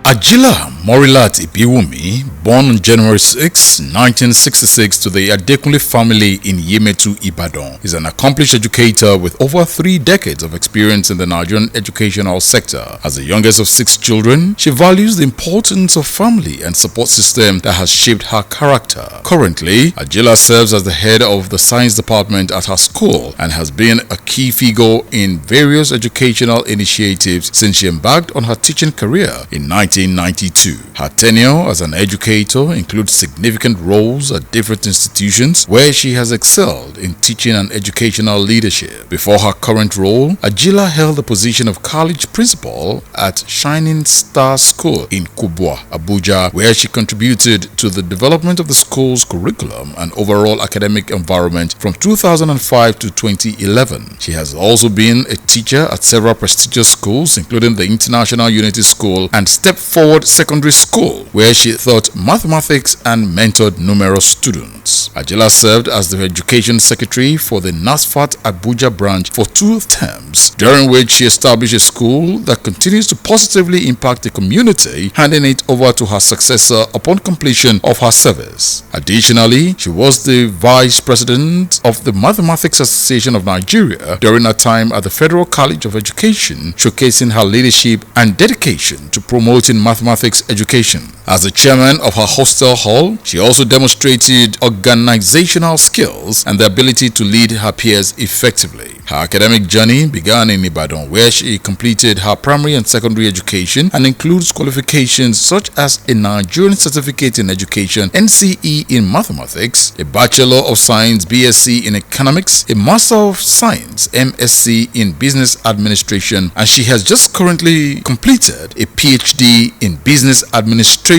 Ajila Moriliat Ibiwumi, born on January 6, 1966 to the Adekunle family in Yemetu, Ibadan, is an accomplished educator with over 3 decades of experience in the Nigerian educational sector. As the youngest of 6 children, she values the importance of family and support system that has shaped her character. Currently, Ajila serves as the head of the science department at her school and has been a key figure in various educational initiatives since she embarked on her teaching career in 1992. Her tenure as an educator includes significant roles at different institutions where she has excelled in teaching and educational leadership. Before her current role, Ajila held the position of college principal at Shining Star School in Kubwa, Abuja, where she contributed to the development of the school's curriculum and overall academic environment from 2005 to 2011. She has also been a teacher at several prestigious schools, including the International Unity School and Step Forward Secondary School, where she taught mathematics and mentored numerous students. Ajila served as the education secretary for the NASFAT Abuja branch for 2 terms, during which she established a school that continues to positively impact the community, handing it over to her successor upon completion of her service. Additionally, she was the vice president of the Mathematics Association of Nigeria during her time at the Federal College of Education, showcasing her leadership and dedication to promoting mathematics education. As the chairman of her hostel hall, she also demonstrated organizational skills and the ability to lead her peers effectively. Her academic journey began in Ibadan, where she completed her primary and secondary education and includes qualifications such as a Nigerian Certificate in Education (NCE) in Mathematics, a Bachelor of Science (BSc) in Economics, a Master of Science (MSc) in Business Administration, and she has just currently completed a PhD in Business Administration.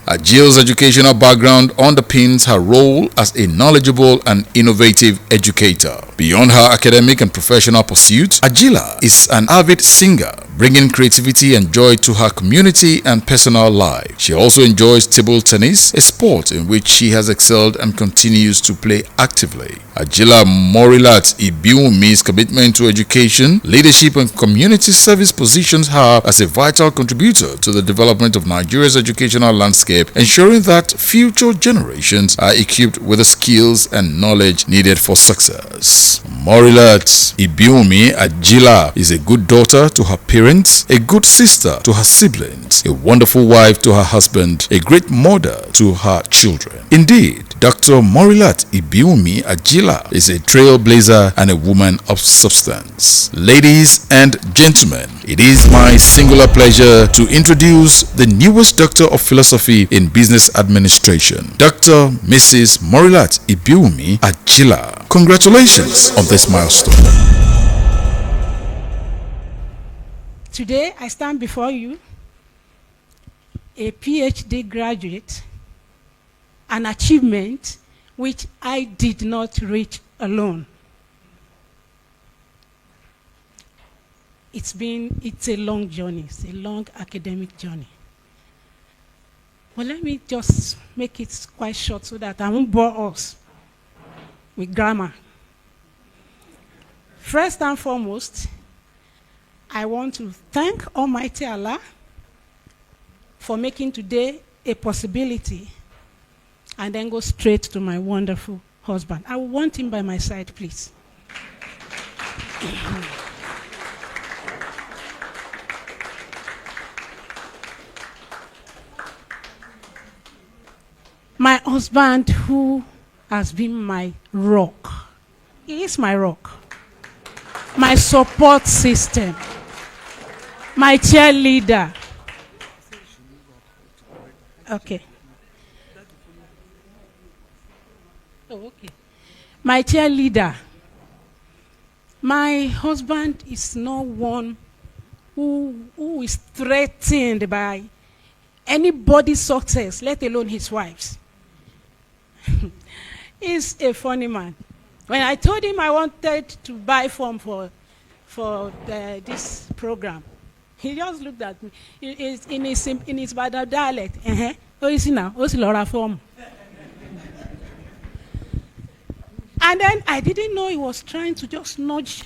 Ajila's educational background underpins her role as a knowledgeable and innovative educator. Beyond her academic and professional pursuits, Ajila is an avid singer, bringing creativity and joy to her community and personal life. She also enjoys table tennis, a sport in which she has excelled and continues to play actively. Ajila Moriliat Ibiwumi's commitment to education, leadership and community service positions her as a vital contributor to the development of Nigeria's educational landscape, ensuring that future generations are equipped with the skills and knowledge needed for success. Moriliat Ibiwumi Ajila is a good daughter to her parents, a good sister to her siblings, a wonderful wife to her husband, a great mother to her children. Indeed, Dr. Moriliat Ibiwumi Ajila is a trailblazer and a woman of substance. Ladies and gentlemen, it is my singular pleasure to introduce the newest Doctor of Philosophy in Business Administration, Dr. Mrs. Moriliat Ibiwumi Ajila. Congratulations on this milestone. Today, I stand before you, a PhD graduate, an achievement which I did not reach alone. It's a long journey, it's a long academic journey. But let me just make it quite short so that I won't bore us with grammar. First and foremost, I want to thank Almighty Allah for making today a possibility, and then go straight to my wonderful husband. I want him by my side, please. My husband, who has been my rock. He is my rock. My support system. My cheerleader. Okay. Oh, okay. My cheerleader. My husband is not one who is threatened by anybody's success, let alone his wife's. He's a funny man. When I told him I wanted to buy form for this program, he just looked at me. In his bad dialect. Oh, you see now, what's Laura form? And then I didn't know he was trying to just nudge,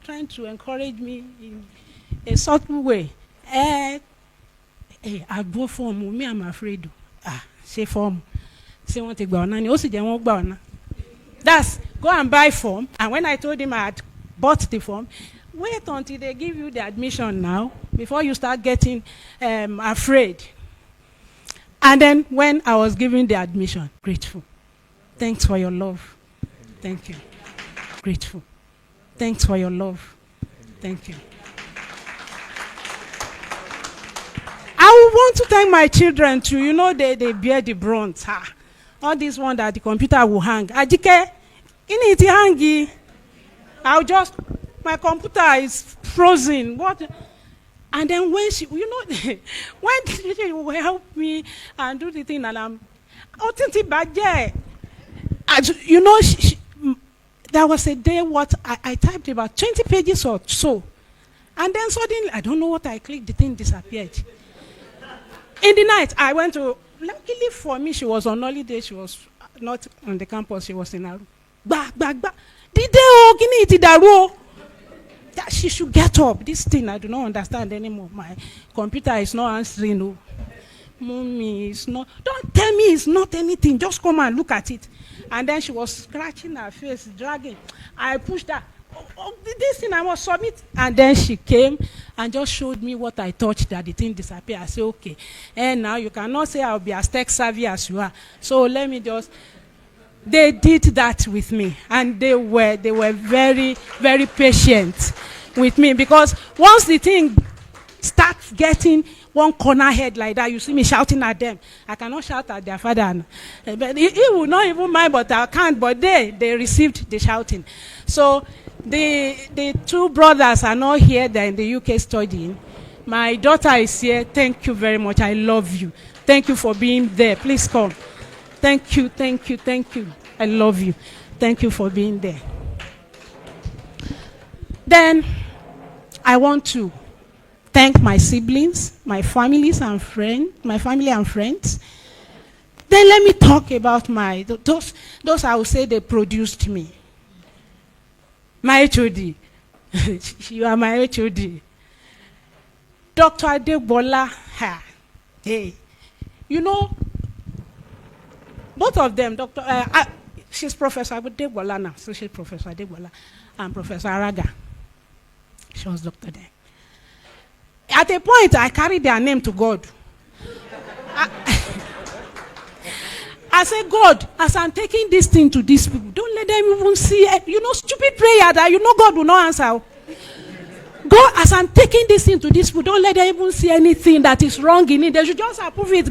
trying to encourage me in a subtle way. Hey, I bought form. Me, I'm afraid. Say form. Say want to go on. Also, they won't go on. That's go and buy form. And when I told him I had bought the form, wait until they give you the admission now before you start getting afraid. And then when I was given the admission, grateful. Thanks for your love. Thank you. Grateful. Thanks for your love. Thank you. I want to thank my children too. You know, they bear the brunt. All this one that the computer will hang. Ajike, in it hangy. My computer is frozen. What? And then when she, you know, when she will help me and do the thing, and I'm, you know, there was a day what I typed about 20 pages or so. And then suddenly, I don't know what I clicked, the thing disappeared. In the night, I went to, luckily for me, she was on holiday. She was not on the campus. She was in her room. That she should get up. This thing, I do not understand anymore. My computer is not answering. No. Mommy, it's not. Don't tell me it's not anything. Just come and look at it. And then she was scratching her face, dragging. I pushed her. This thing I must submit. And then she came and just showed me what I touched, that the thing disappeared. I said, okay. And now you cannot say I'll be as tech savvy as you are. So let me just. They did that with me, and they were very, very patient with me, because once the thing starts getting one corner head like that, you see me shouting at them. I cannot shout at their father, but he will not even mind, but I can't. But they received the shouting. So the two brothers are not here; they're in the UK studying. My daughter is here. Thank you very much. I love you. Thank you for being there. Please come. Thank you, thank you, thank you. I love you. Thank you for being there. Then I want to thank my siblings, my family and friends. Then let me talk about those I would say they produced me. My HOD. You are my HOD. Dr. Adebola. Hey. You know, both of them, she's Professor Adebola now, so she's Professor Adebola, and Professor Araga. She was doctor then. At a point, I carried their name to God. I said, God, as I'm taking this thing to these people, don't let them even see, stupid prayer that God will not answer. God, as I'm taking this thing to these people, don't let them even see anything that is wrong in it. They should just approve it.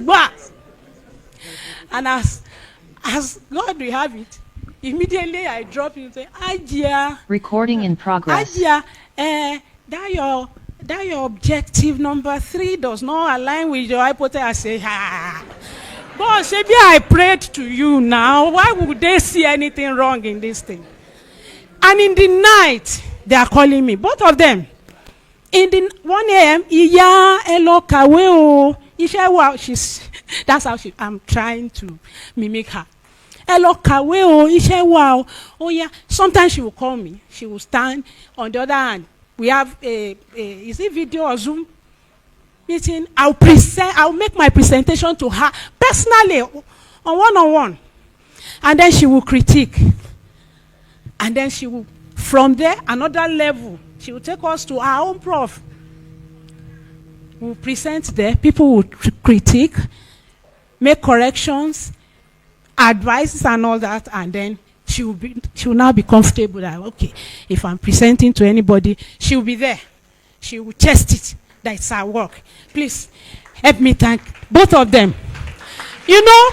And as God will have it, immediately I drop it and say, Ajia. Recording in progress. Ajia, that your objective number 3 does not align with your hypothesis. I say, God, maybe I prayed to you now. Why would they see anything wrong in this thing? And in the night, they are calling me, both of them. In the 1 a.m., Iya Elokaweo. That's how I'm trying to mimic her. Oh yeah. Sometimes she will call me. She will stand. On the other hand, we have is it video or Zoom meeting? I'll make my presentation to her personally on one-on-one. And then she will critique. And then she will, from there, another level. She will take us to our own prof. We'll present there. People will critique, make corrections, advices and all that, and then she will now be comfortable that, okay, if I'm presenting to anybody, she will be there. She will test it, that it's her work. Please help me thank both of them. You know,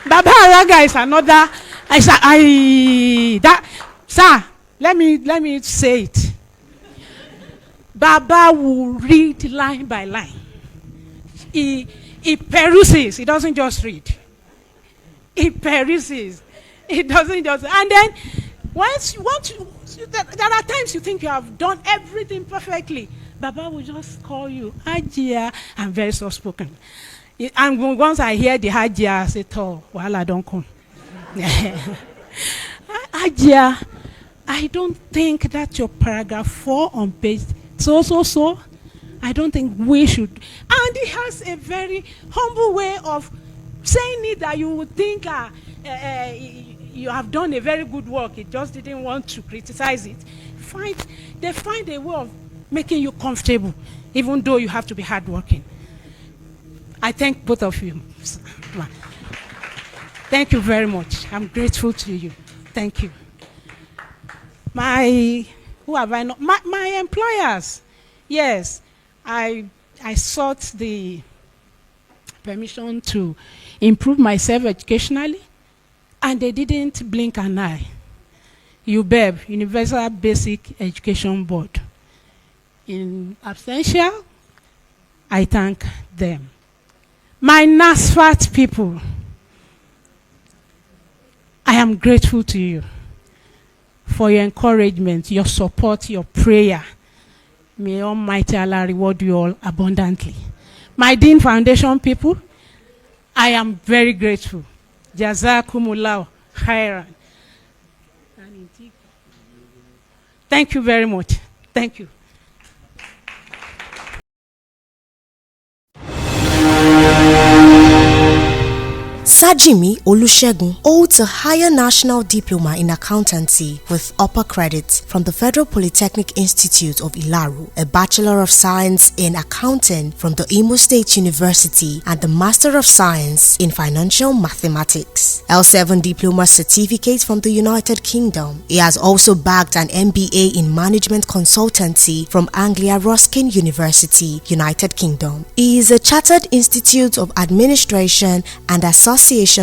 Baba Araga is another. Sir, let me say it. Baba will read line by line. He peruses. He doesn't just read. He peruses. He doesn't just. And then, once you want to, there are times you think you have done everything perfectly. Baba will just call you, Ajia. I'm very soft-spoken. And once I hear the Ajia, I say, oh, well, I don't come. Ajia, I don't think that your paragraph 4 on page so. I don't think we should. And he has a very humble way of saying it that you would think you have done a very good work. He just didn't want to criticize it. They find a way of making you comfortable, even though you have to be hardworking. I thank both of you. Thank you very much. I'm grateful to you. Thank you. Who have I not? My employers. Yes, I sought the permission to improve myself educationally, and they didn't blink an eye. UBEB, Universal Basic Education Board. In absentia, I thank them. My NASFAT people, I am grateful to you for your encouragement, your support, your prayer. May Almighty Allah reward you all abundantly. My Dean Foundation people, I am very grateful. Jazakumullah khairan. Thank you very much. Thank you. Sajimi Olusegun holds a higher national diploma in accountancy with upper credit from the Federal Polytechnic Institute of Ilaru, a Bachelor of Science in Accounting from the Imo State University, and the Master of Science in Financial Mathematics. L7 Diploma Certificate from the United Kingdom. He has also bagged an MBA in Management Consultancy from Anglia Ruskin University, United Kingdom. He is a Chartered Institute of Administration and Association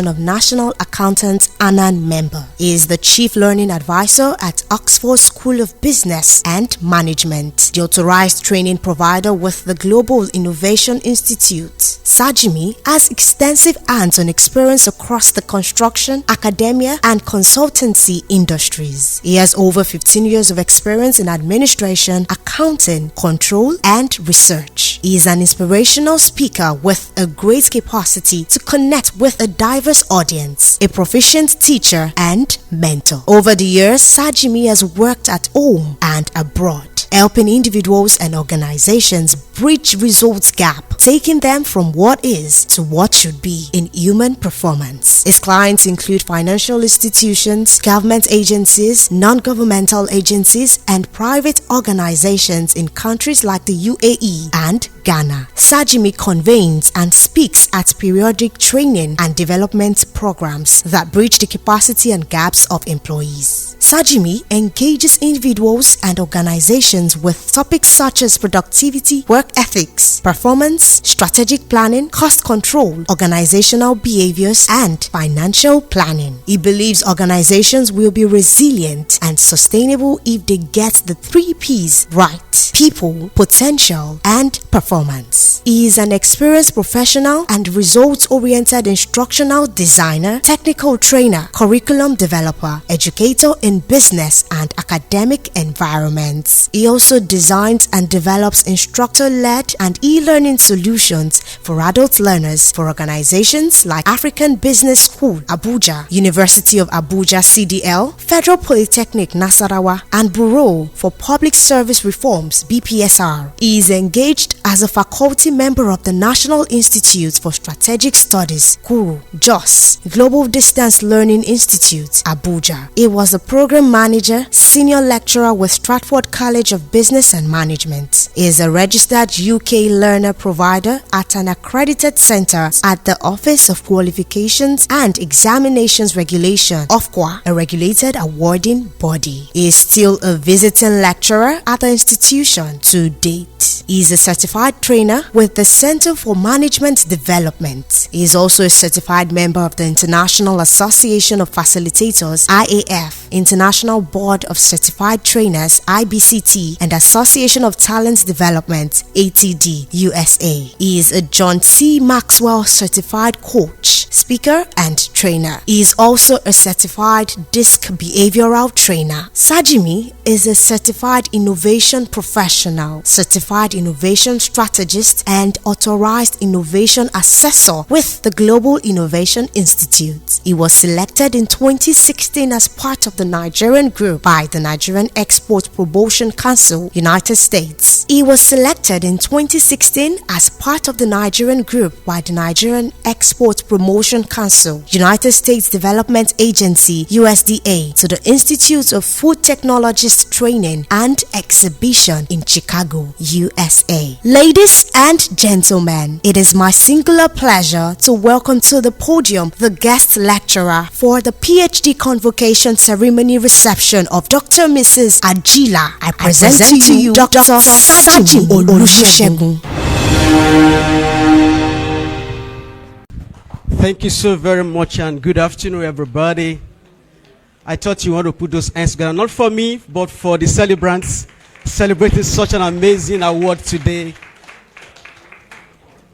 of National Accountants ANAN member. He is the Chief Learning Advisor at Oxford School of Business and Management, the authorized training provider with the Global Innovation Institute. Sajimi has extensive hands-on experience across the construction, academia, and consultancy industries. He has over 15 years of experience in administration, accounting, control, and research. He is an inspirational speaker with a great capacity to connect with a diverse audience, a proficient teacher and mentor. Over the years, Sajimi has worked at home and abroad, helping individuals and organizations bridge results gap, taking them from what is to what should be in human performance. His clients include financial institutions, government agencies, non-governmental agencies, and private organizations in countries like the UAE and Ghana. Sajimi convenes and speaks at periodic training and development programs that bridge the capacity and gaps of employees. Sajimi engages individuals and organizations with topics such as productivity, work ethics, performance, strategic planning, cost control, organizational behaviors, and financial planning. He believes organizations will be resilient and sustainable if they get the 3 P's right: people, potential, and performance. He is an experienced professional and results-oriented instructional designer, technical trainer, curriculum developer, educator in business and academic environments. He also designs and develops instructor-led and e-learning solutions for adult learners for organizations like African Business School, Abuja, University of Abuja CDL, Federal Polytechnic Nasarawa, and Bureau for Public Service Reforms BPSR. He is engaged as a faculty member of the National Institute for Strategic Studies, Guru, Jos, Global Distance Learning Institute, Abuja. He was a program manager, senior lecturer with Stratford College of Business and Management. He is a registered UK learner provider at an accredited center at the Office of Qualifications and Examinations Regulation, OFQA, a regulated awarding body. He is still a visiting lecturer at the institution to date. He is a certified trainer with the Center for Management Development. He is also a certified member of the International Association of Facilitators, IAF, International Board of Certified Trainers, IBCT, and Association of Talent Development, ATD, USA. He is a John C. Maxwell Certified Coach, speaker, and trainer. He is also a certified disc behavioral trainer. Sajimi is a certified innovation professional, certified innovation strategist, and authorized innovation assessor with the Global Innovation Institute. He was selected in 2016 as part of the Nigerian group by the Nigerian Export Promotion Council, United States. He was selected in 2016 as part of the Nigerian group by the Nigerian Export Promotion Council, United States Development Agency, USDA, to the Institute of Food Technologist Training and Exhibition in Chicago, USA. Ladies and gentlemen, it is my singular pleasure to welcome to the podium the guest lecturer for the PhD Convocation Ceremony Reception of Dr. Mrs. Ajila. I present to you Dr. Sajimi Olusegun. Thank you so very much and good afternoon, everybody. I thought you want to put those hands together, not for me, but for the celebrants celebrating such an amazing award today.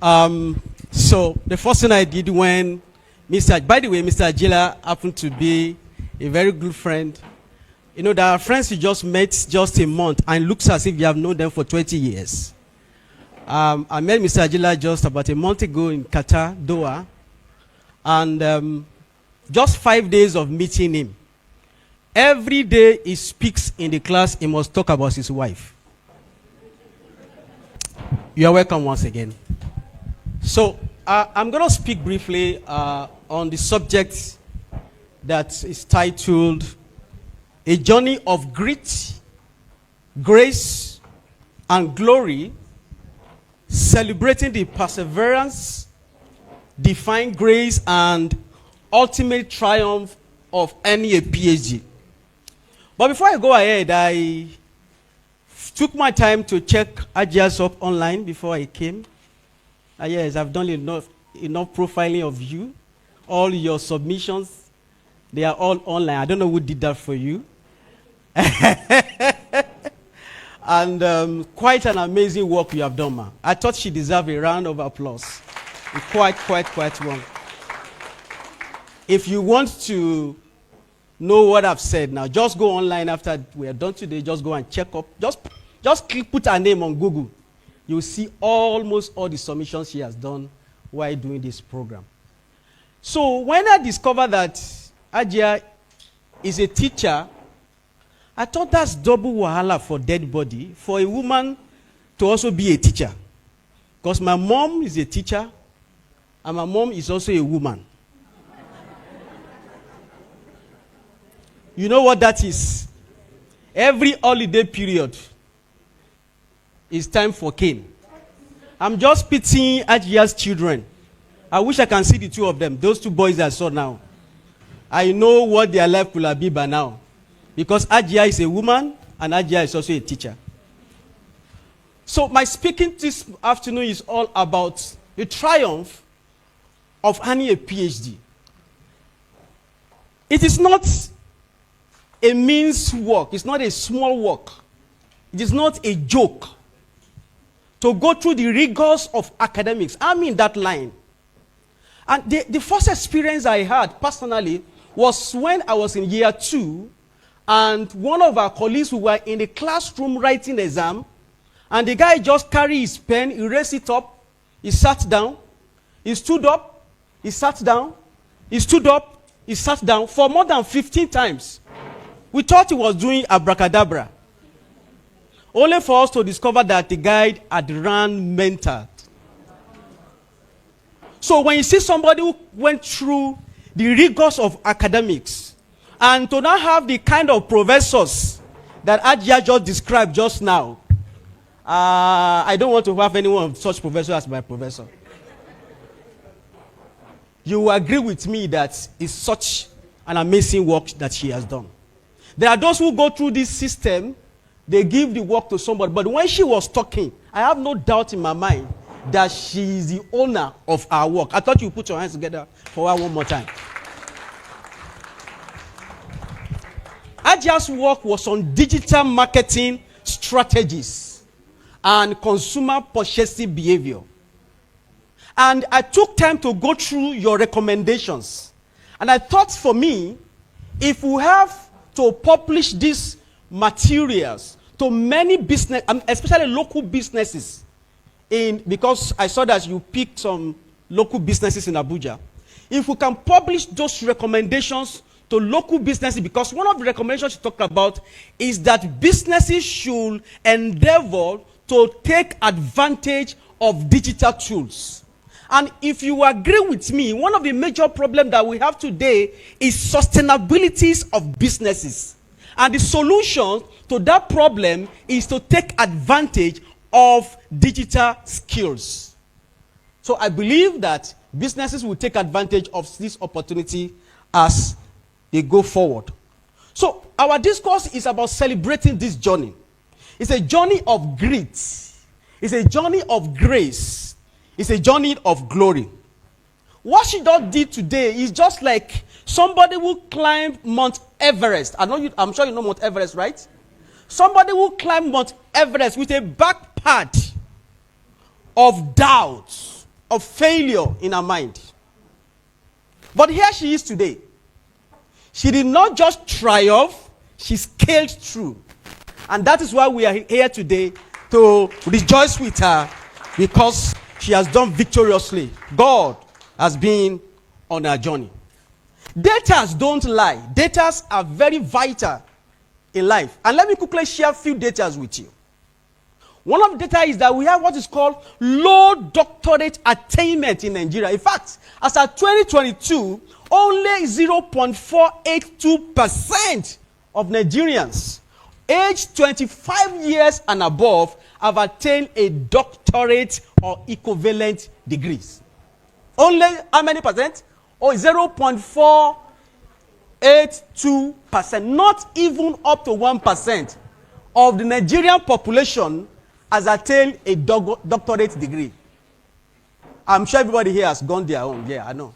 So the first thing I did when by the way, Mr. Ajila happened to be a very good friend. You know, there are friends you just met just a month and it looks as if you have known them for 20 years. I met Mr. Ajila just about a month ago in Qatar, Doha. And just 5 days of meeting him. Every day he speaks in the class, he must talk about his wife. You are welcome once again. So I'm going to speak briefly on the subject that is titled A Journey of Grit, Grace, and Glory, Celebrating the Perseverance, Define Grace, and Ultimate Triumph of earning a PhD. But before I go ahead, I took my time to check Ajila's up online before I came. Yes, I've done enough profiling of you. All your submissions, they are all online. I don't know who did that for you. And quite an amazing work you have done, ma. I thought she deserved a round of applause. Quite wrong. If you want to know what I've said now, just go online after we are done today. Just go and check up. Just put her name on Google. You'll see almost all the submissions she has done while doing this program. So when I discovered that Ajia is a teacher, I thought that's double wahala for dead body, for a woman to also be a teacher. Because my mom is a teacher, and my mom is also a woman. You know what that is? Every holiday period is time for cane. I'm just pitying Ajia's children. I wish I can see the two of them, those two boys I saw now. I know what their life could have been by now. Because Ajia is a woman, and Ajia is also a teacher. So my speaking this afternoon is all about the triumph of earning a PhD. It is not a means work. It's not a small work. It is not a joke to go through the rigors of academics. I'm in that line. And the first experience I had personally was when I was in year 2, and one of our colleagues, we were in the classroom writing exam, and the guy just carried his pen, he raised it up, he sat down, he stood up, he sat down, he stood up, he sat down for more than 15 times. We thought he was doing abracadabra. Only for us to discover that the guy had run mental. So when you see somebody who went through the rigors of academics, and to not have the kind of professors that Ajia just described just now, I don't want to have anyone of such professor as my professor. You will agree with me that it's such an amazing work that she has done. There are those who go through this system, they give the work to somebody. But when she was talking, I have no doubt in my mind that she is the owner of our work. I thought you put your hands together for her one more time. Ajia's work was on digital marketing strategies and consumer purchasing behavior. And I took time to go through your recommendations. And I thought for me, if we have to publish these materials to many business, especially local businesses, because I saw that you picked some local businesses in Abuja. If we can publish those recommendations to local businesses, because one of the recommendations you talked about is that businesses should endeavor to take advantage of digital tools. And if you agree with me, one of the major problems that we have today is sustainability of businesses. And the solution to that problem is to take advantage of digital skills. So I believe that businesses will take advantage of this opportunity as they go forward. So our discourse is about celebrating this journey. It's a journey of grit. It's a journey of grace. It's a journey of glory. What she just did today is just like somebody who climbed Mount Everest. I'm sure you know Mount Everest, right? Somebody who climbed Mount Everest with a backpack of doubts, of failure in her mind. But here she is today. She did not just triumph, she scaled through. And that is why we are here today, to rejoice with her, because she has done victoriously. God has been on her journey. Datas don't lie. Datas are very vital in life. And let me quickly share a few datas with you. One of the data is that we have what is called low doctorate attainment in Nigeria. In fact, as of 2022, only 0.482% of Nigerians aged 25 years and above have attained a doctorate or equivalent degrees. Only how many percent? Oh, 0.482%. Not even up to 1% of the Nigerian population has attained a doctorate degree. I'm sure everybody here has gone their own. Yeah, I know.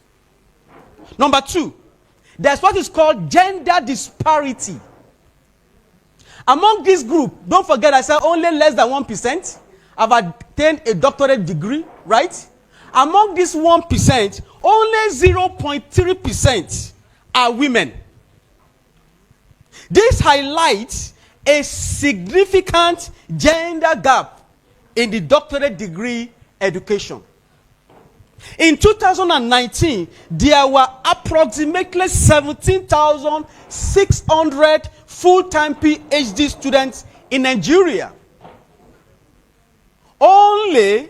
Number two, there's what is called gender disparity. Among this group, don't forget I said only less than 1% have attained a doctorate degree, right? Among this 1%, only 0.3% are women. This highlights a significant gender gap in the doctorate degree education. In 2019, there were approximately 17,600 full-time PhD students in Nigeria. Only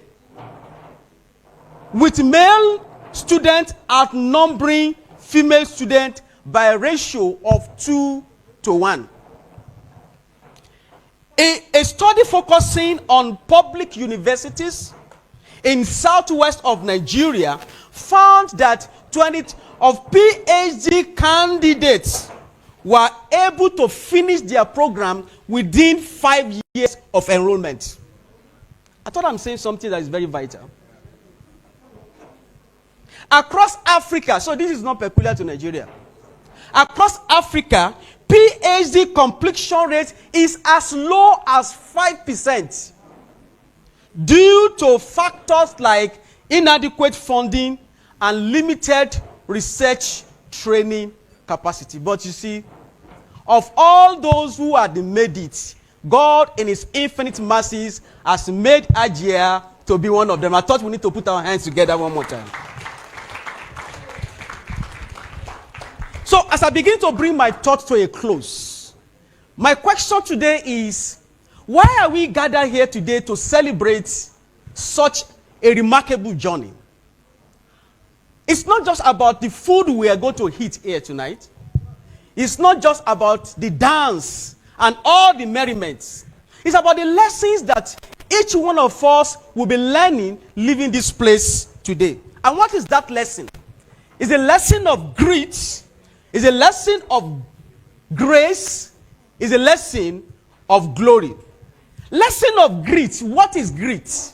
with male students outnumbering female students by a ratio of 2:1. A study focusing on public universities in southwest of Nigeria found that 20 of PhD candidates were able to finish their program within 5 years of enrollment. I thought I'm saying something that is very vital. Across Africa, so this is not peculiar to Nigeria. Across Africa, PhD completion rate is as low as 5% due to factors like inadequate funding and limited research training capacity. But you see, of all those who had made it, God in his infinite mercies has made Ajila to be one of them. I thought we need to put our hands together one more time. So as I begin to bring my thoughts to a close, my question today is, why are we gathered here today to celebrate such a remarkable journey? It's not just about the food we are going to eat here tonight. It's not just about the dance and all the merriments. It's about the lessons that each one of us will be learning leaving this place today. And what is that lesson? It's a lesson of grit. It's a lesson of grace. It's a lesson of glory. Lesson of grit. What is grit?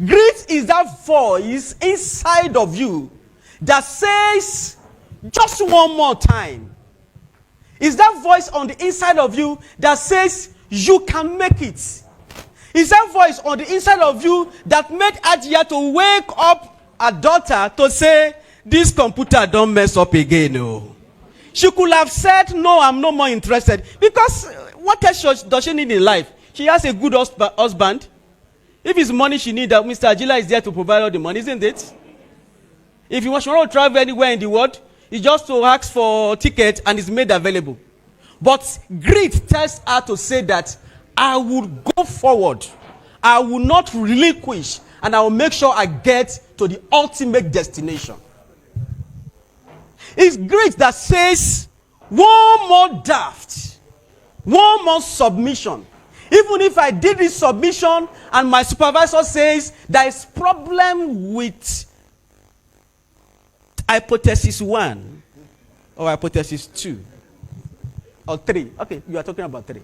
Grit is that voice inside of you that says, just one more time. It's that voice on the inside of you that says, you can make it. It's that voice on the inside of you that made Ajila to wake up her daughter to say, this computer don't mess up again. No. She could have said, no, I'm no more interested. Because what else does she need in life? She has a good husband. If it's money she needs, Mr. Ajila is there to provide all the money, isn't it? If you want to travel anywhere in the world, it's just to ask for a ticket and it's made available. But greed tells her to say that I will go forward. I will not relinquish, and I will make sure I get to the ultimate destination. It's greed that says one more daft, one more submission. Even if I did this submission and my supervisor says there is problem with hypothesis 1 or hypothesis 2 or 3. Okay, you are talking about 3.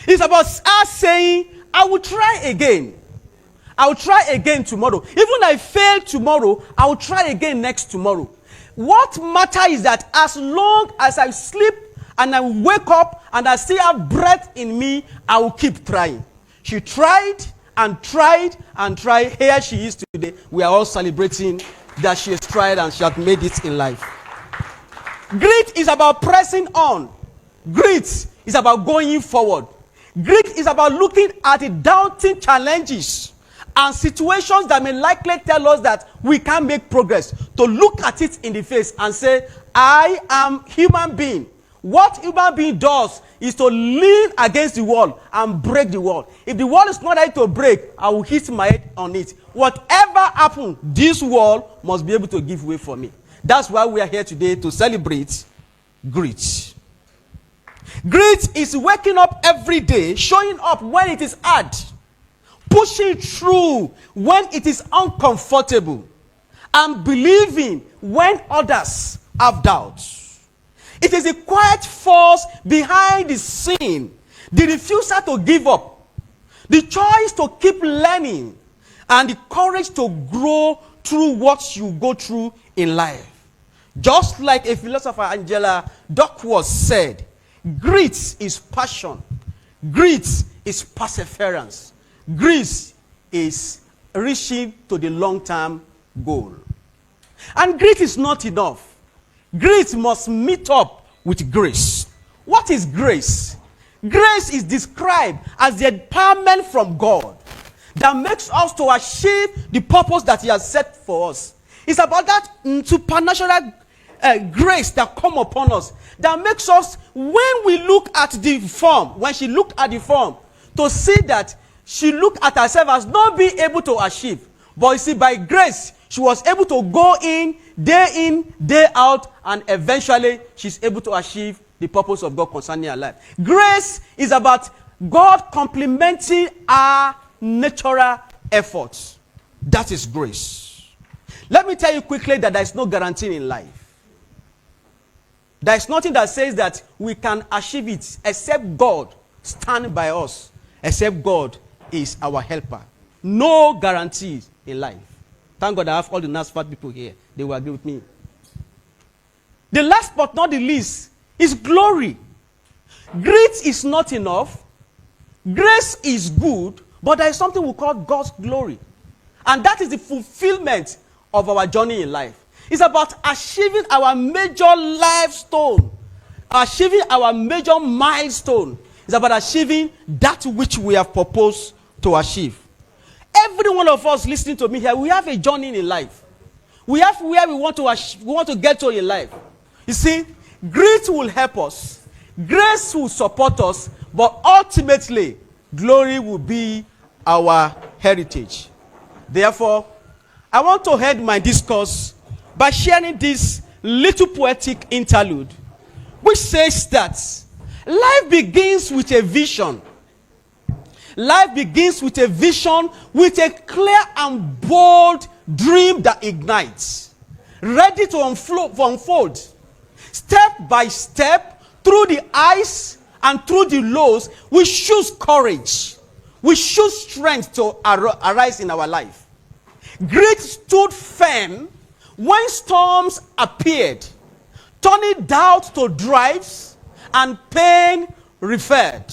It's about us saying, I will try again. I will try again tomorrow. Even if I fail tomorrow, I will try again next tomorrow. What matters is that as long as I sleep and I wake up and I still have breath in me, I will keep trying. She tried and tried and tried. Here she is today. We are all celebrating that she has tried and she has made it in life. Greed is about pressing on. Greed is about going forward. Greed is about looking at the doubting challenges and situations that may likely tell us that we can't make progress. To look at it in the face and say, I am human being. What human being does is to lean against the wall and break the wall. If the wall is not ready to break, I will hit my head on it. Whatever happens, this wall must be able to give way for me. That's why we are here today, to celebrate greed. Greed is waking up every day, showing up when it is hard, pushing through when it is uncomfortable, and believing when others have doubts. It is a quiet force behind the scene, the refusal to give up, the choice to keep learning, and the courage to grow through what you go through in life. Just like a philosopher, Angela Duckworth, said, greed is passion, greed is perseverance, greed is reaching to the long-term goal. And greed is not enough. Grace must meet up with grace. What is grace? Grace is described as the empowerment from God that makes us to achieve the purpose that He has set for us. It's about that supernatural grace that come upon us that makes us, when we look at the form, when she looked at the form, to see that she looked at herself as not being able to achieve. But you see, by grace, she was able to go in, day out, and eventually she's able to achieve the purpose of God concerning her life. Grace is about God complementing our natural efforts. That is grace. Let me tell you quickly that there is no guarantee in life. There is nothing that says that we can achieve it except God stand by us, except God is our helper. No guarantees in life. Thank God I have all the NASFAT people here. They will agree with me. The last but not the least is glory. Grace is not enough. Grace is good, but there is something we call God's glory. And that is the fulfillment of our journey in life. It's about achieving our major milestone. Achieving our major milestone. It's about achieving that which we have proposed to achieve. Every one of us listening to me here, we have a journey in life. We have where we want to get to in life. You see, grace will help us. Grace will support us. But ultimately, glory will be our heritage. Therefore, I want to end my discourse by sharing this little poetic interlude, which says that life begins with a vision. Life begins with a vision, with a clear and bold dream that ignites, ready to unfold. Step by step, through the highs and through the lows, we choose courage. We choose strength to arise in our life. Greed stood firm when storms appeared, turning doubt to drives and pain referred.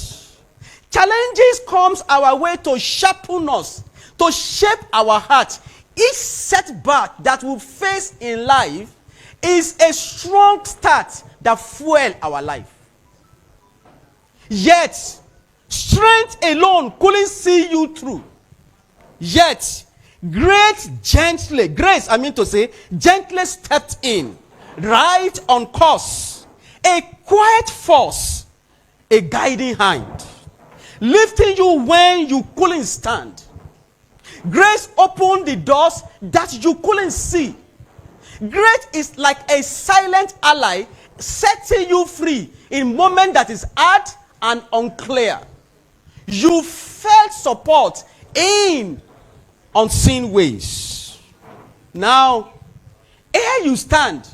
Challenges comes our way to sharpen us, to shape our heart, each setback that we face in life is a strong start that fuel our life. Yet, strength alone couldn't see you through. Yet, grace gently stepped in, right on course, a quiet force, a guiding hand, lifting you when you couldn't stand. Grace opened the doors that you couldn't see. Grace is like a silent ally, setting you free in moment that is hard and unclear. You felt support in unseen ways. Now, here you stand.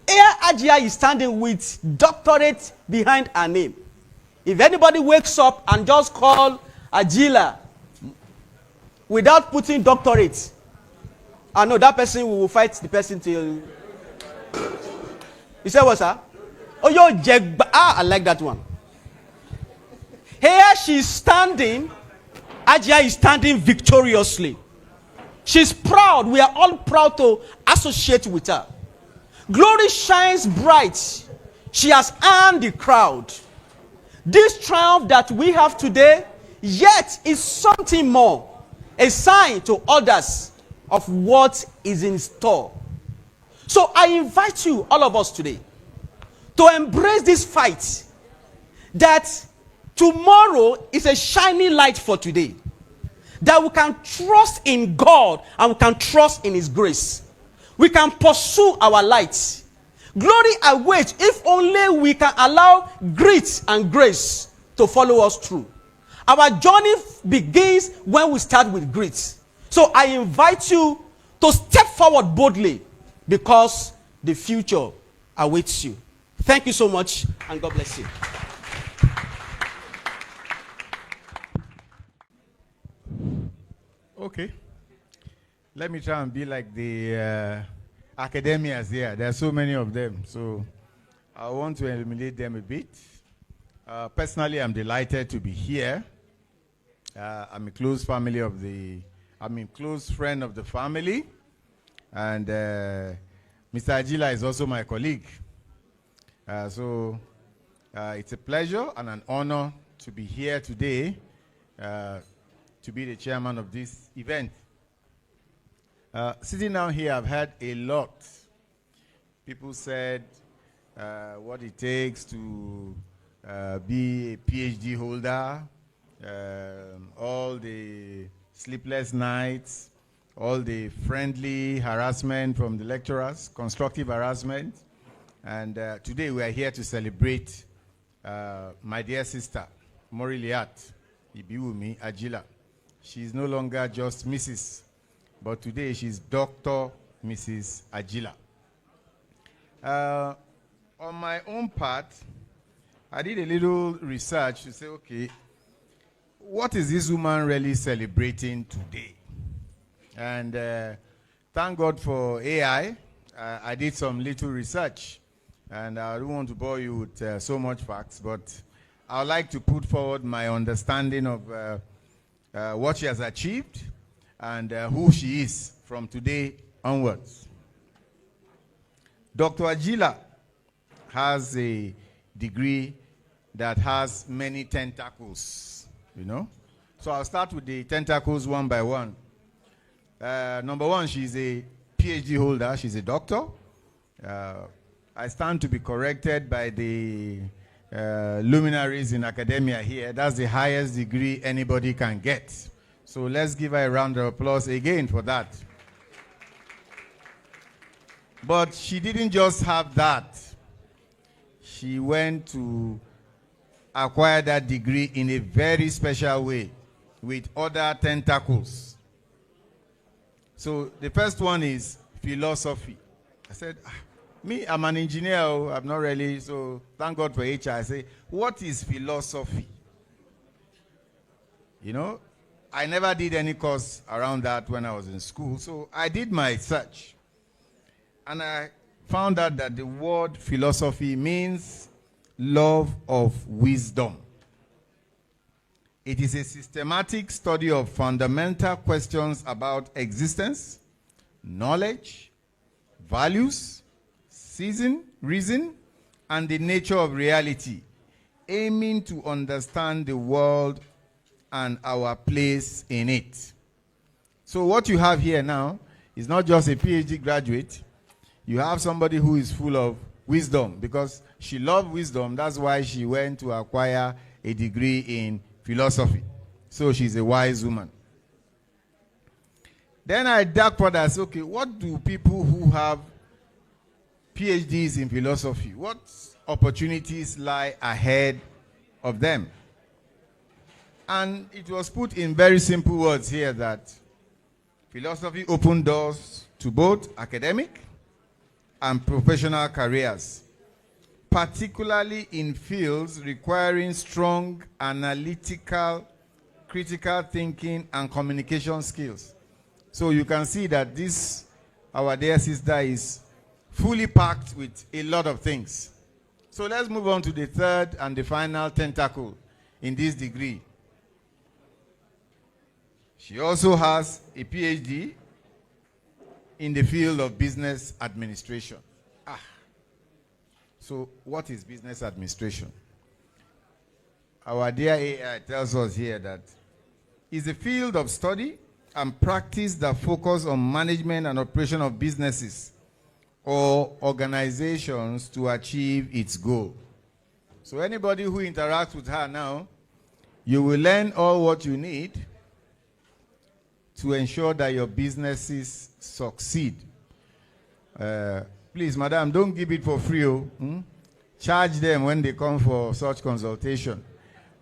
Here Ajila is standing with doctorate behind her name. If anybody wakes up and just call Ajila without putting doctorate, I know that person will fight the person till. You said what, sir? Oh, yo, I like that one. Here she's standing. Ajila is standing victoriously. She's proud. We are all proud to associate with her. Glory shines bright. She has earned the crowd. This triumph that we have today, yet is something more. A sign to others of what is in store. So I invite you, all of us today, to embrace this fight. That tomorrow is a shining light for today. That we can trust in God and we can trust in His grace. We can pursue our light. Glory awaits if only we can allow grit and grace to follow us through. Our journey begins when we start with grit. So I invite you to step forward boldly because the future awaits you. Thank you so much and God bless you. Okay. Let me try and be like the academias here. There are so many of them. So I want to eliminate them a bit. Personally, I'm delighted to be here. I'm a close friend of the family. And Mr. Ajila is also my colleague. So it's a pleasure and an honor to be here today to be the chairman of this event. Sitting down here, I've heard a lot. People said what it takes to be a PhD holder, all the sleepless nights, all the friendly harassment from the lecturers, constructive harassment. And today we are here to celebrate my dear sister, Moriliat Ibiwumi Ajila. She's no longer just Mrs., but today she's Dr. Mrs. Ajila. On my own part, I did a little research to say, okay, what is this woman really celebrating today? And thank God for AI. I did some little research, and I don't want to bore you with so much facts, but I would like to put forward my understanding of what she has achieved and who she is from today onwards. Dr. Ajila has a degree that has many tentacles, you know. So I'll start with the tentacles one by one. Number one, she's a PhD holder. She's a doctor. I stand to be corrected by the luminaries in academia here. That's the highest degree anybody can get. So let's give her a round of applause again for that. But she didn't just have that. She went to acquire that degree in a very special way with other tentacles. So the first one is philosophy. I said, me, I'm an engineer, I'm not really, so thank God for HR. I say, what is philosophy? You know, I never did any course around that when I was in school, so I did my search. And I found out that the word philosophy means love of wisdom. It is a systematic study of fundamental questions about existence, knowledge, values, reason, and the nature of reality, aiming to understand the world and our place in it. So what you have here now is not just a PhD graduate. You have somebody who is full of wisdom, because she loved wisdom. That's why she went to acquire a degree in philosophy. So she's a wise woman. Then I dug further and said, okay, what do people who have PhDs in philosophy, what opportunities lie ahead of them? And it was put in very simple words here that philosophy opened doors to both academic and professional careers, particularly in fields requiring strong analytical, critical thinking, and communication skills. So you can see that this, our dear sister, is fully packed with a lot of things. So let's move on to the third and the final tentacle in this degree. She also has a PhD in the field of business administration. So what is business administration? Our dear AI tells us here that it's a field of study and practice that focus on management and operation of businesses or organizations to achieve its goal. So anybody who interacts with her now, you will learn all what you need to ensure that your businesses succeed. Please, madam, don't give it for free. Charge them when they come for such consultation,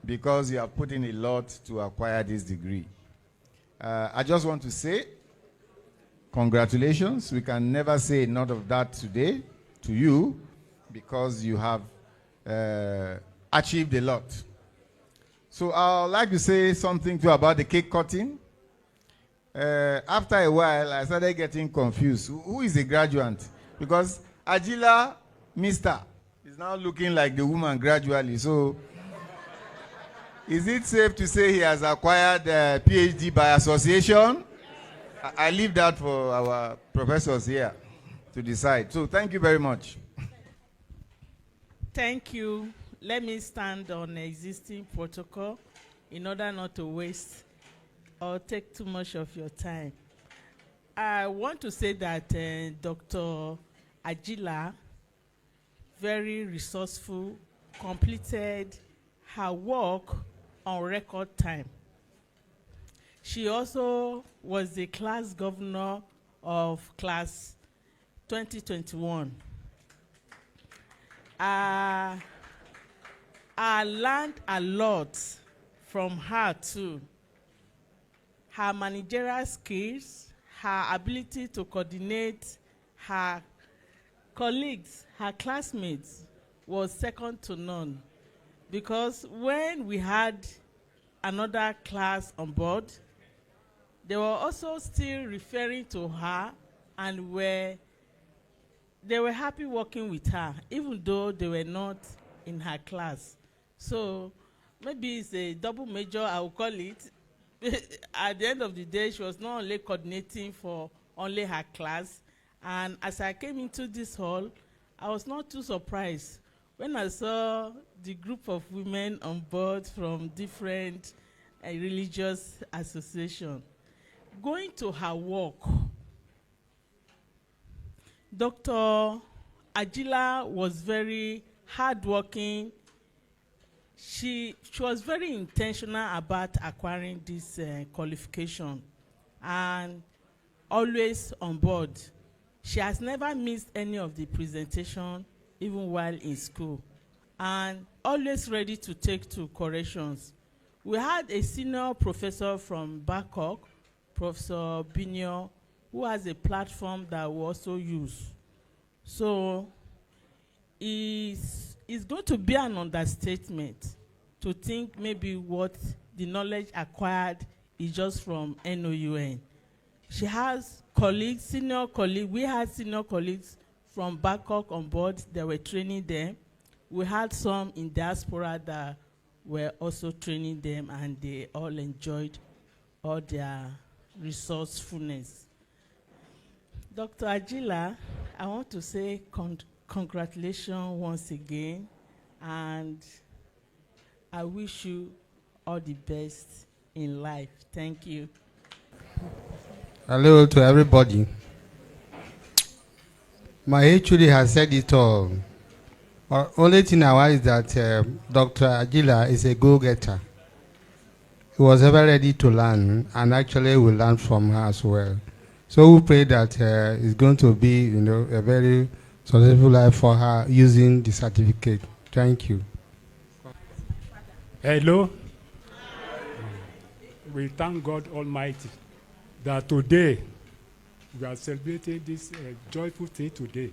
because you have put in a lot to acquire this degree. I just want to say, congratulations. We can never say enough of that today to you, because you have achieved a lot. So I'd like to say something too about the cake cutting. After a while, I started getting confused. Who is the graduate? Because Ajila, Mr., is now looking like the woman gradually. So is it safe to say he has acquired a PhD by association? I leave that for our professors here to decide. So thank you very much. Thank you. Let me stand on existing protocol in order not to waste or take too much of your time. I want to say that Dr. Ajila, very resourceful, completed her work on record time. She also was the class governor of class 2021. I learned a lot from her too. Her managerial skills, her ability to coordinate her colleagues, her classmates, was second to none. Because when we had another class on board, they were also still referring to her, and they were happy working with her, even though they were not in her class. So maybe it's a double major, I will call it. At the end of the day, she was not only coordinating for only her class. And as I came into this hall, I was not too surprised when I saw the group of women on board from different religious associations. Going to her work, Dr. Ajila was very hardworking. She was very intentional about acquiring this qualification and always on board. She has never missed any of the presentation, even while in school, and always ready to take to corrections. We had a senior professor from Bangkok, Professor Binyo, who has a platform that we also use. So it's going to be an understatement to think maybe what the knowledge acquired is just from NOUN. She has colleagues, senior colleagues. We had senior colleagues from Bangkok on board that were training them. We had some in diaspora that were also training them, and they all enjoyed all their resourcefulness. Dr. Ajila, I want to say congratulations once again, and I wish you all the best in life. Thank you. Hello to everybody. My HOD has said it all. Only thing I want is that Dr. Ajila is a go-getter. He was ever ready to learn, and actually will learn from her as well. So we pray that it's going to be, a very successful life for her using the certificate. Thank you. Hello. We thank God Almighty that today we are celebrating this joyful thing today.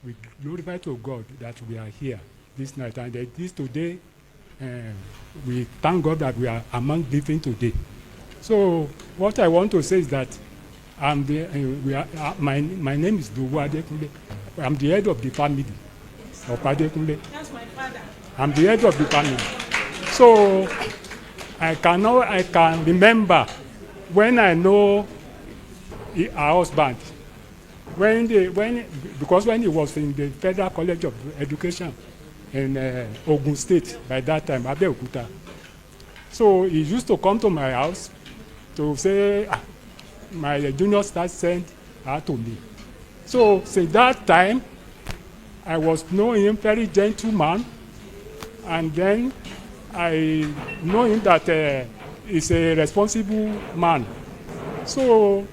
We glorify to God that we are here this night, and this today, we thank God that we are among living today. So what I want to say is that my name is Duwa Adekunle. I'm the head of the family of Adekunle. That's my father. I'm the head of the family. So I can remember when I know our husband, because when he was in the Federal College of Education in Ogun State by that time, Abeokuta. So he used to come to my house to say, my junior staff sent her to me. So since that time, I was knowing him very gentleman, and then I know him that he's a responsible man. So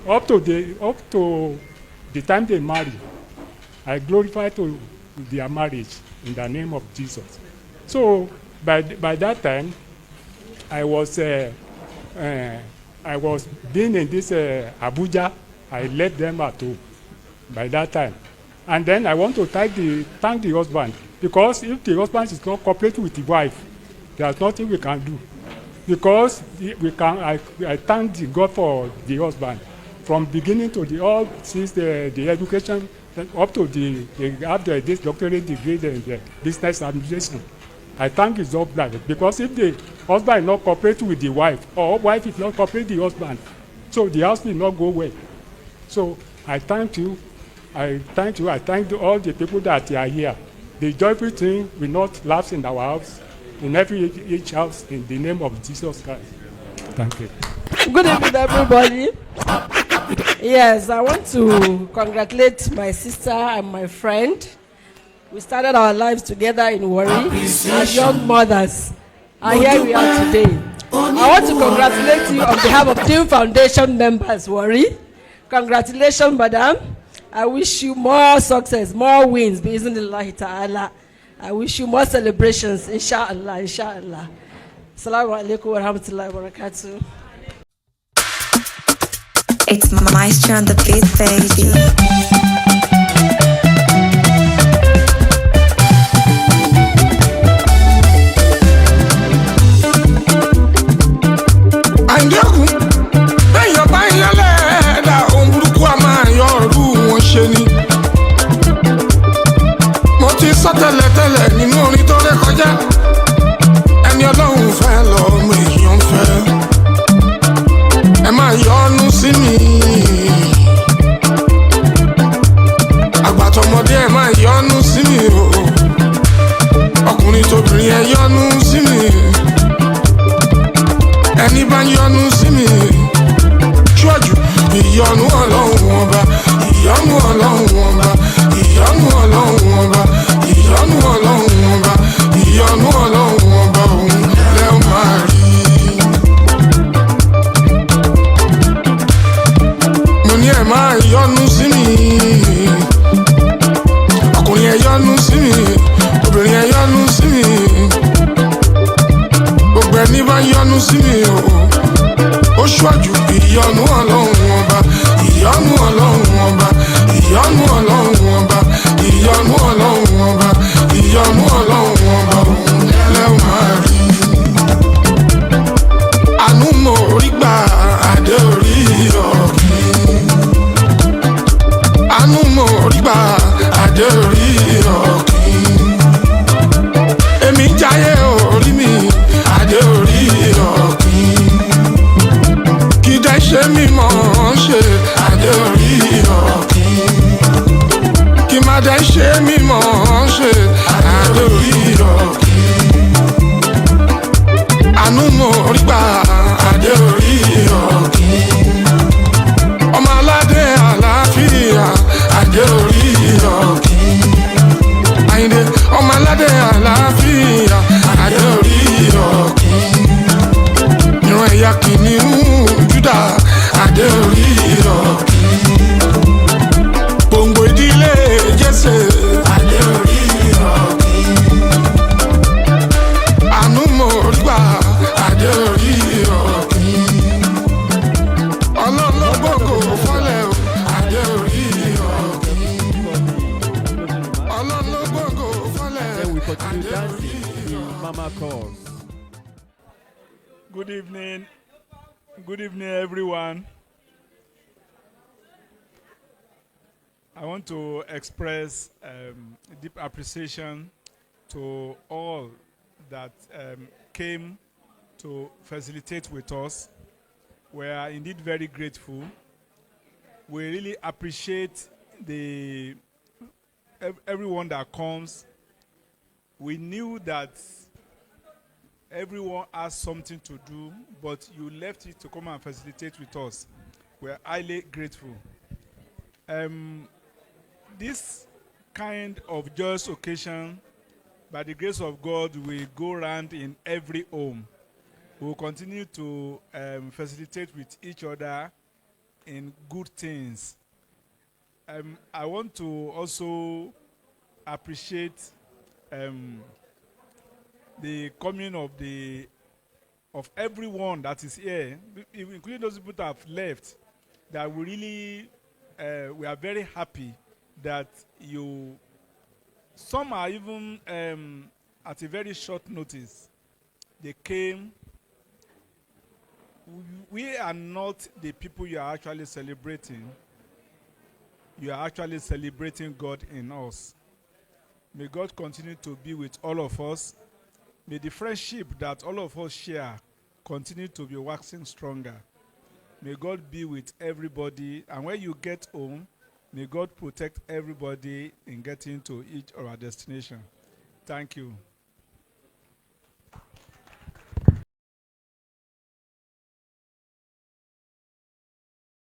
up to the time they marry, I glorify to their marriage in the name of Jesus. So by that time, I was being in this Abuja. I left them at home by that time, and then I want to thank the husband, because if the husband is not cooperating with the wife, there's nothing we can do. Because I thank God for the husband from beginning to since the education up to after this doctorate degree in the business administration. I thank his husband, because if the husband is not cooperating with the wife, or wife is not cooperating with the husband, so the house will not go well. So I thank you. I thank all the people that are here. The joyful thing will not lapse in our house, in each house, in the name of Jesus Christ. Thank you. Good evening, everybody. Yes, I want to congratulate my sister and my friend. We started our lives together in Warri as young mothers, and here we are today. I want to congratulate you on behalf of Team Foundation members, Warri. Congratulations, madam. I wish you more success, more wins, bi'iznillahi ta'ala. I wish you more celebrations, inshallah, inshallah. Assalamu alaikum wa rahmatullahi wa barakatuh. It's Maestro on the beat, baby. Tẹ́lẹ̀ nínú orin tó ré kọjá, ẹni Ọlọ́run fẹ́ lọ́mọ èèyàn fẹ́. Ẹ máa yọ́nú sí mi, àgbàtọ̀mọdé ẹ máa yọ́nú sí mi o, ọkùnrin tóbìnrin ẹ yọ́nú sí mi, ẹni bá yọ́nú sí mi, ṣọ́jú ìyọ́nú Ọlọ́run ọba, ìyọ́nú Ọlọ́run ọba, ìyọ́nú Ọlọ́run ọba. Ìyọ́nú Ọlọ́run ọba, ìyọ́nú Ọlọ́run ọba, òun lẹ ó máa rí. Mo ní ẹ máa yọ́nú sí mi, ọkùnrin ẹ yọ́nú sí mi, obìnrin ẹ yọ́nú sí mi, gbogbo ẹni bá yọ́nú sí mi ó ṣọ́jú ìyọ́nú Ọlọ́run ọba, ìyọ́nú Ọlọ́run ọba, ìyọ́nú Ọlọ́run ọba, ìyọ́nú Ọlọ́run ọba, ìyọ́nú Ọlọ́run ọba, òun lẹ ó máa rí. Àánú mo rí gbà adé orí ọ̀gbìn. Àánú mo rí gbà adé orí ọ̀gbìn. Èmi jáyé o adé orí ọ̀kín. Kì í dẹ́ ṣe mímọ́ ṣe adé orí ọ̀kín. Kì má dẹ́ ṣe mímọ́ ṣe adé orí ọ̀kín. Àánú mo rí gbà adé orí ọ̀kín. Ọmọ aládé àlàáfíà adé orí ọ̀kín. Àyìndé ọmọ aládé àlàáfíà adé orí ọ̀kín. Ìran ẹ̀yà kìnìún Júdà adé orí ọ̀kín. Gbòǹgbò ìdílé Jésè adé orí ọ̀kín. Àánú mo rí gbà adé orí ọ̀kín. Ọlọ́run ló gbòǹgbò fọ́lẹ̀ o adé orí ọ̀kín. Ọlọ́run ló gbòǹgbò fọ́lẹ̀ Then we continue adé orí dancing in Mama Calls. Good evening. Good evening, everyone. I want to express deep appreciation to all that came to facilitate with us. We are indeed very grateful. We really appreciate everyone that comes. We knew that everyone has something to do, but you left it to come and facilitate with us. We are highly grateful. This kind of joyous occasion, by the grace of God, will go round in every home. We will continue to facilitate with each other in good things. I want to also appreciate the coming of everyone that is here, including those people that have left. That we really we are very happy that you. Some are even at a very short notice. They came. We are not the people you are actually celebrating. You are actually celebrating God in us. May God continue to be with all of us. May the friendship that all of us share continue to be waxing stronger. May God be with everybody. And when you get home, may God protect everybody in getting to each of our destination. Thank you.